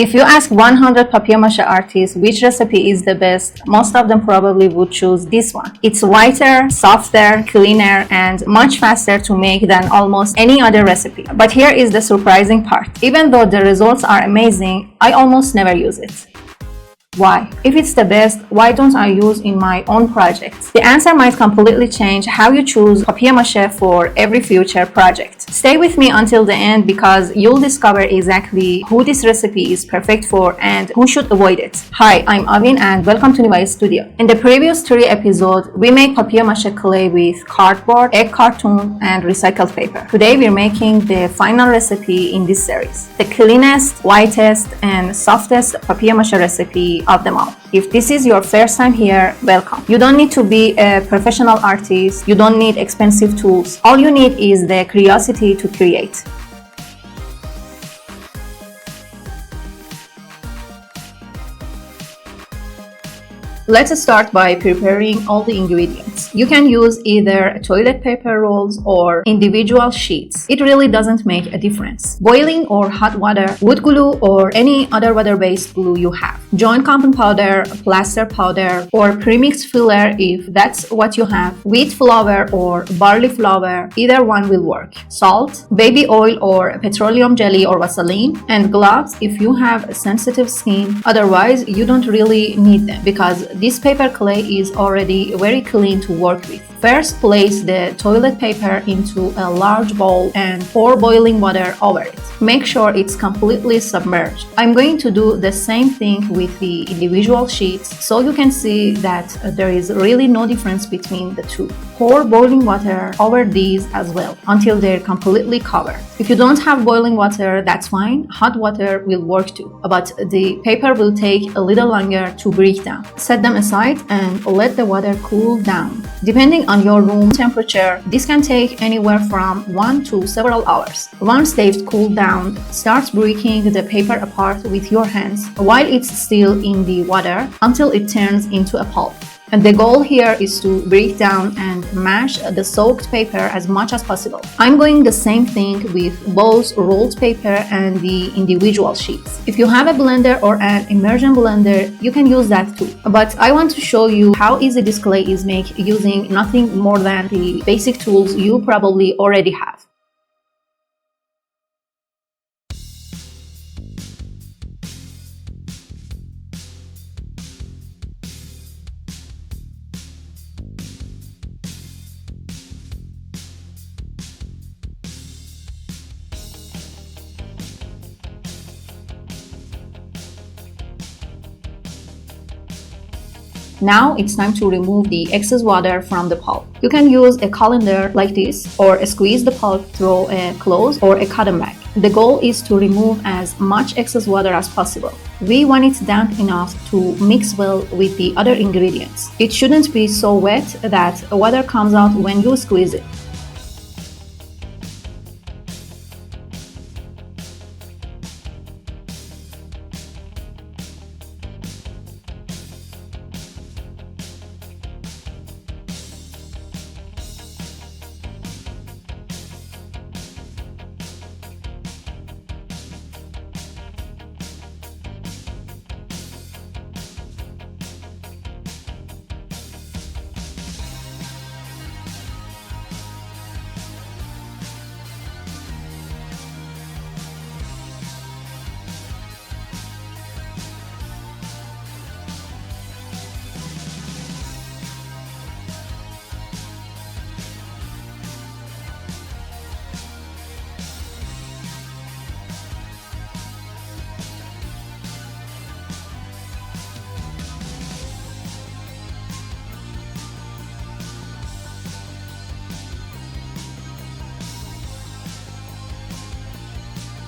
If you ask 100 papier-mâché artists which recipe is the best, most of them probably would choose this one. It's whiter, softer, cleaner, and much faster to make than almost any other recipe. But here is the surprising part. Even though the results are amazing, I almost never use it. Why? If it's the best, why don't I use in my own projects? The answer might completely change how you choose papier-mâché for every future project. Stay with me until the end because you'll discover exactly who this recipe is perfect for and who should avoid it. Hi, I'm Avin and welcome to my studio. In the previous 3 episodes, we made papier-mâché clay with cardboard, egg carton, and recycled paper. Today we're making the final recipe in this series, the cleanest, whitest, and softest papier-mâché recipe of them all. If this is your first time here, welcome. You don't need to be a professional artist, you don't need expensive tools. All you need is the curiosity to create. Let's start by preparing all the ingredients. You can use either toilet paper rolls or individual sheets. It really doesn't make a difference. Boiling or hot water, wood glue, or any other water-based glue you have. Joint compound powder, plaster powder, or premixed filler if that's what you have. Wheat flour or barley flour, either one will work. Salt, baby oil or petroleum jelly or Vaseline, and gloves if you have sensitive skin. Otherwise, you don't really need them because this paper clay is already very clean to work with. First, place the toilet paper into a large bowl and pour boiling water over it. Make sure it's completely submerged. I'm going to do the same thing with the individual sheets so you can see that there is really no difference between the two. Pour boiling water over these as well until they're completely covered. If you don't have boiling water, that's fine. Hot water will work too, but the paper will take a little longer to break down. Set them aside and let the water cool down. Depending on your room temperature, this can take anywhere from 1 to several hours. Once they've cooled down, start breaking the paper apart with your hands while it's still in the water until it turns into a pulp. And the goal here is to break down and mash the soaked paper as much as possible. I'm going the same thing with both rolled paper and the individual sheets. If you have a blender or an immersion blender, you can use that too. But I want to show you how easy this clay is made using nothing more than the basic tools you probably already have. Now it's time to remove the excess water from the pulp. You can use a colander like this or squeeze the pulp through a cloth or a cotton bag. The goal is to remove as much excess water as possible. We want it damp enough to mix well with the other ingredients. It shouldn't be so wet that water comes out when you squeeze it.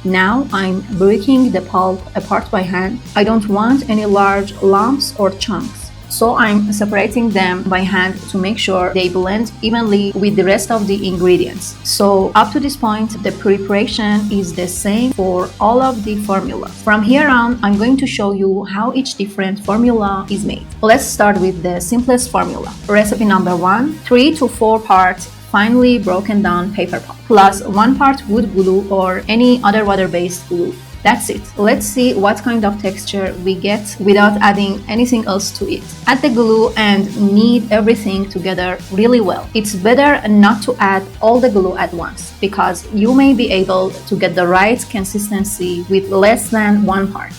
Now I'm breaking the pulp apart by hand. I don't want any large lumps or chunks, so I'm separating them by hand to make sure they blend evenly with the rest of the ingredients. So up to this point, the preparation is the same for all of the formula. From here on, I'm going to show you how each different formula is made. Let's start with the simplest formula. Recipe number 1, 3 to 4 parts finely broken down paper pulp, plus 1 part wood glue or any other water-based glue. That's it. Let's see what kind of texture we get without adding anything else to it. Add the glue and knead everything together really well. It's better not to add all the glue at once because you may be able to get the right consistency with less than one part.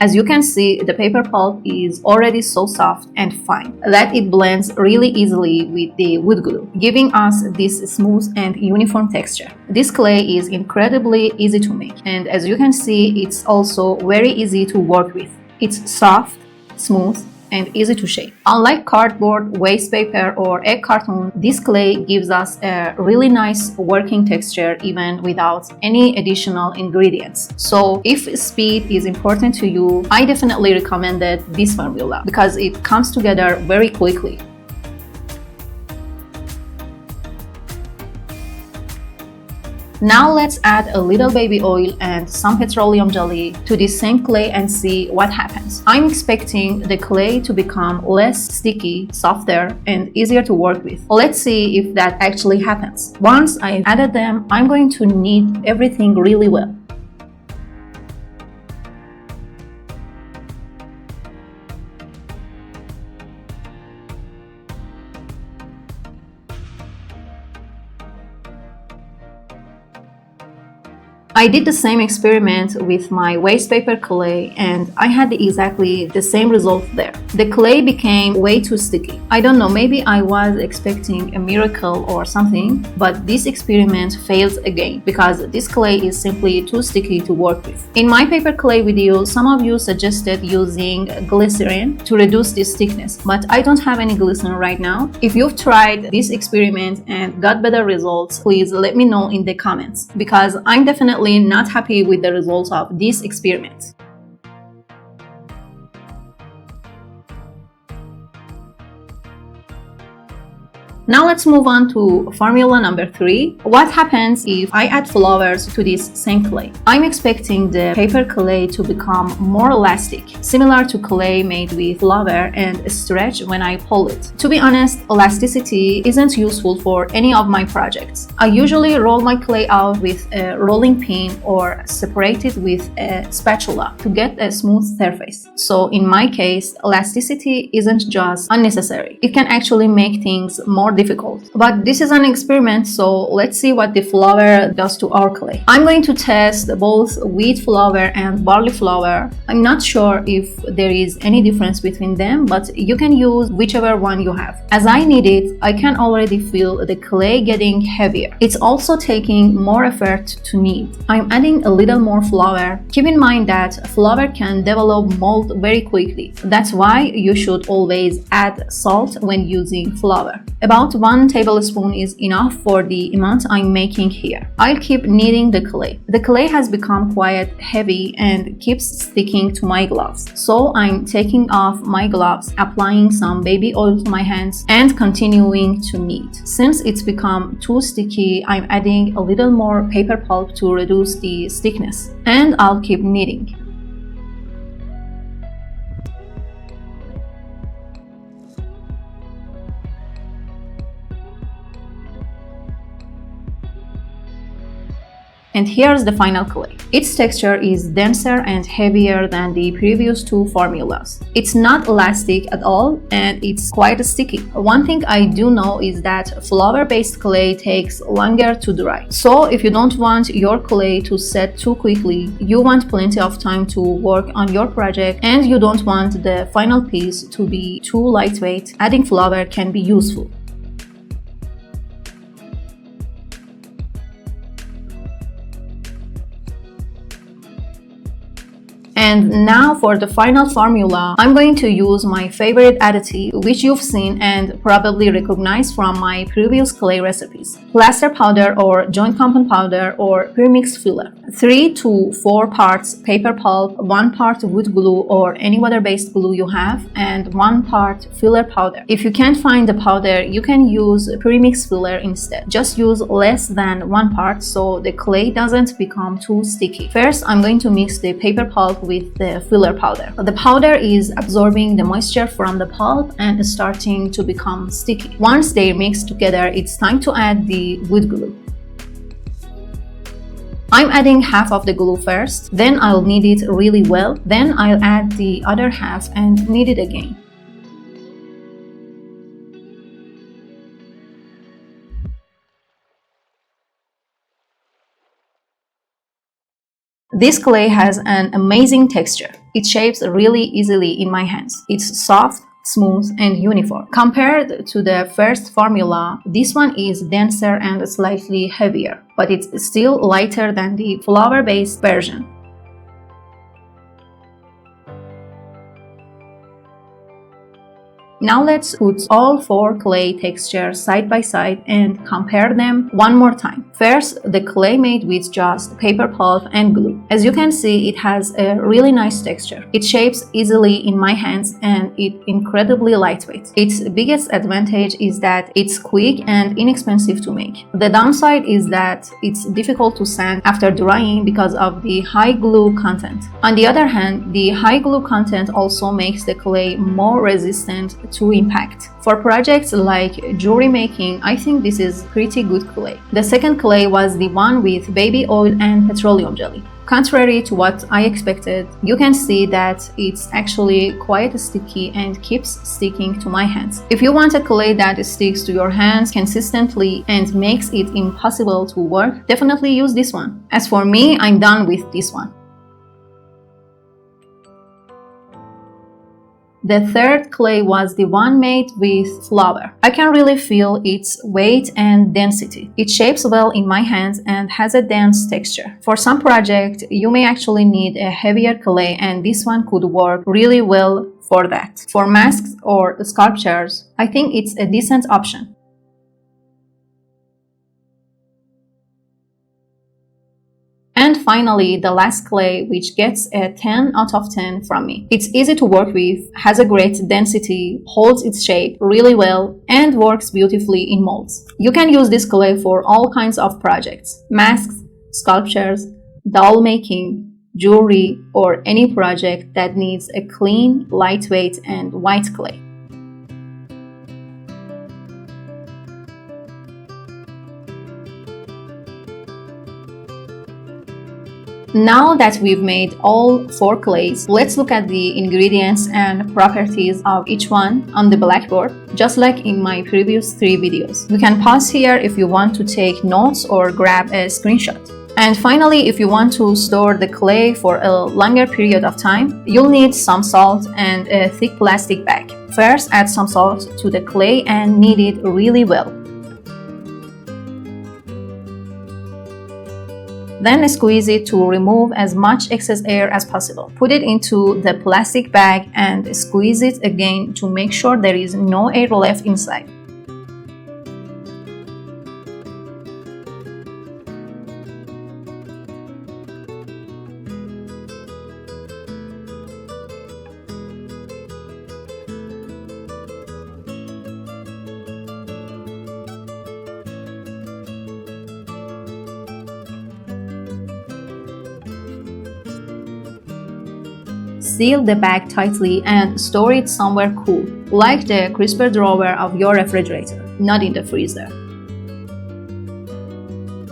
As you can see, the paper pulp is already so soft and fine that it blends really easily with the wood glue, giving us this smooth and uniform texture. This clay is incredibly easy to make, and as you can see, it's also very easy to work with. It's soft, smooth, and easy to shape. Unlike cardboard, waste paper, or egg carton, this clay gives us a really nice working texture even without any additional ingredients. So if speed is important to you, I definitely recommend this formula because it comes together very quickly. Now let's add a little baby oil and some petroleum jelly to this same clay and see what happens. I'm expecting the clay to become less sticky, softer, and easier to work with. Let's see if that actually happens. Once I've added them, I'm going to knead everything really well. I did the same experiment with my waste paper clay and I had exactly the same result there. The clay became way too sticky. I don't know, maybe I was expecting a miracle or something, but this experiment failed again because this clay is simply too sticky to work with. In my paper clay video, some of you suggested using glycerin to reduce this thickness, but I don't have any glycerin right now. If you've tried this experiment and got better results, please let me know in the comments because I'm definitely not happy with the results of this experiment. Now let's move on to formula number 3. What happens if I add flowers to this same clay? I'm expecting the paper clay to become more elastic, similar to clay made with flour and stretch when I pull it. To be honest, elasticity isn't useful for any of my projects. I usually roll my clay out with a rolling pin or separate it with a spatula to get a smooth surface. So in my case, elasticity isn't just unnecessary. It can actually make things more difficult. But this is an experiment, so let's see what the flour does to our clay. I'm going to test both wheat flour and barley flour. I'm not sure if there is any difference between them, but you can use whichever one you have. As I knead it, I can already feel the clay getting heavier. It's also taking more effort to knead. I'm adding a little more flour. Keep in mind that flour can develop mold very quickly. That's why you should always add salt when using flour. About 1 tablespoon is enough for the amount I'm making here. I'll keep kneading the clay. The clay has become quite heavy and keeps sticking to my gloves. So I'm taking off my gloves, applying some baby oil to my hands, and continuing to knead. Since it's become too sticky, I'm adding a little more paper pulp to reduce the thickness. And I'll keep kneading. And here's the final clay. Its texture is denser and heavier than the previous 2 formulas. It's not elastic at all and it's quite sticky. One thing I do know is that flour-based clay takes longer to dry. So if you don't want your clay to set too quickly, you want plenty of time to work on your project, and you don't want the final piece to be too lightweight, adding flour can be useful. And now for the final formula, I'm going to use my favorite additive, which you've seen and probably recognized from my previous clay recipes: plaster powder or joint compound powder or premix filler. 3 to 4 parts paper pulp, 1 part wood glue or any water-based glue you have, and 1 part filler powder. If you can't find the powder, you can use premix filler instead. Just use less than 1 part so the clay doesn't become too sticky. First, I'm going to mix the paper pulp with the filler powder. The powder is absorbing the moisture from the pulp and starting to become sticky. Once they're mixed together, it's time to add the wood glue. I'm adding half of the glue first, then I'll knead it really well, then I'll add the other half and knead it again. This clay has an amazing texture. It shapes really easily in my hands. It's soft, smooth, and uniform. Compared to the first formula, this one is denser and slightly heavier, but it's still lighter than the flour-based version. Now let's put all 4 clay textures side by side and compare them one more time. First, the clay made with just paper pulp and glue. As you can see, it has a really nice texture. It shapes easily in my hands and it's incredibly lightweight. Its biggest advantage is that it's quick and inexpensive to make. The downside is that it's difficult to sand after drying because of the high glue content. On the other hand, the high glue content also makes the clay more resistant to impact. For projects like jewelry making, I think this is pretty good clay. The second clay was the one with baby oil and petroleum jelly. Contrary to what I expected, you can see that it's actually quite sticky and keeps sticking to my hands. If you want a clay that sticks to your hands consistently and makes it impossible to work, definitely use this one. As for me, I'm done with this one. The third clay was the one made with flour. I can really feel its weight and density. It shapes well in my hands and has a dense texture. For some project, you may actually need a heavier clay, and this one could work really well for that. For masks or sculptures, I think it's a decent option. And finally, the last clay, which gets a 10 out of 10 from me. It's easy to work with, has a great density, holds its shape really well, and works beautifully in molds. You can use this clay for all kinds of projects: masks, sculptures, doll making, jewelry, or any project that needs a clean, lightweight, and white clay. Now that we've made all 4 clays, let's look at the ingredients and properties of each one on the blackboard, just like in my previous 3 videos. You can pause here if you want to take notes or grab a screenshot. And finally, if you want to store the clay for a longer period of time, you'll need some salt and a thick plastic bag. First, add some salt to the clay and knead it really well. Then squeeze it to remove as much excess air as possible. Put it into the plastic bag and squeeze it again to make sure there is no air left inside. Seal the bag tightly and store it somewhere cool, like the crisper drawer of your refrigerator, not in the freezer.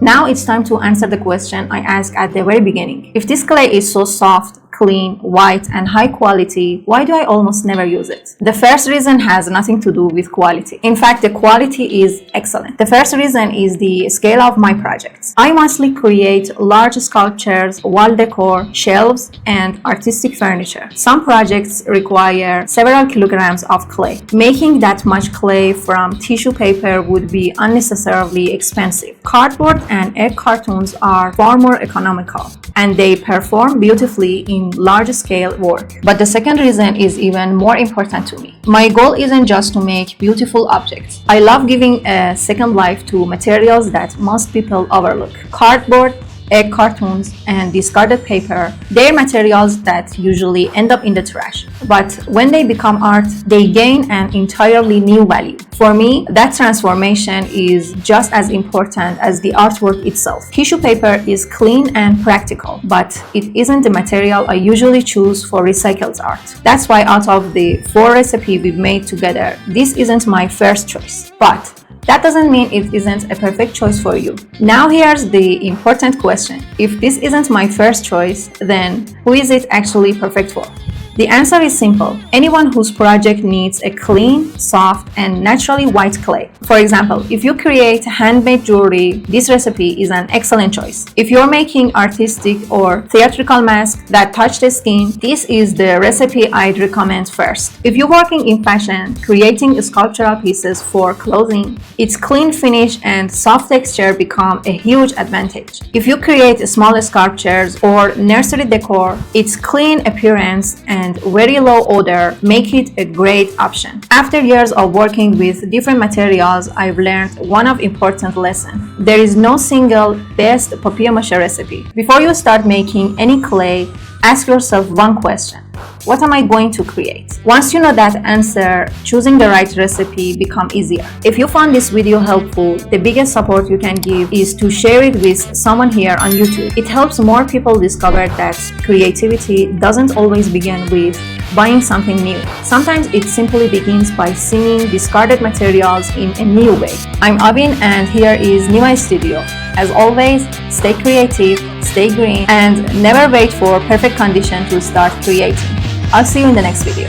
Now it's time to answer the question I asked at the very beginning. If this clay is so soft, clean, white, and high quality, why do I almost never use it? The first reason has nothing to do with quality. In fact, the quality is excellent. The first reason is the scale of my projects. I mostly create large sculptures, wall decor, shelves, and artistic furniture. Some projects require several kilograms of clay. Making that much clay from tissue paper would be unnecessarily expensive. Cardboard and egg cartons are far more economical. and they perform beautifully in large-scale work. But the second reason is even more important to me. My goal isn't just to make beautiful objects. I love giving a second life to materials that most people overlook. Cardboard, egg cartons, and discarded paper, they're materials that usually end up in the trash. But when they become art, they gain an entirely new value. For me, that transformation is just as important as the artwork itself. Tissue paper is clean and practical, but it isn't the material I usually choose for recycled art. That's why out of the 4 recipes we've made together, this isn't my first choice. But that doesn't mean it isn't a perfect choice for you. Now here's the important question. If this isn't my first choice, then who is it actually perfect for? The answer is simple. Anyone whose project needs a clean, soft, and naturally white clay. For example, if you create handmade jewelry, this recipe is an excellent choice. If you're making artistic or theatrical masks that touch the skin, this is the recipe I'd recommend first. If you're working in fashion, creating sculptural pieces for clothing, its clean finish and soft texture become a huge advantage. If you create small sculptures or nursery decor, its clean appearance and very low odor make it a great option. After years of working with different materials, I've learned one of important lesson. There is no single best papier-mâché recipe. Before you start making any clay, ask yourself one question. What am I going to create? Once you know that answer, choosing the right recipe becomes easier. If you found this video helpful, the biggest support you can give is to share it with someone here on YouTube. It helps more people discover that creativity doesn't always begin with buying something new. Sometimes it simply begins by seeing discarded materials in a new way. I'm Abin and here is Nima Studio. As always, stay creative, stay green, and never wait for perfect condition to start creating. I'll see you in the next video.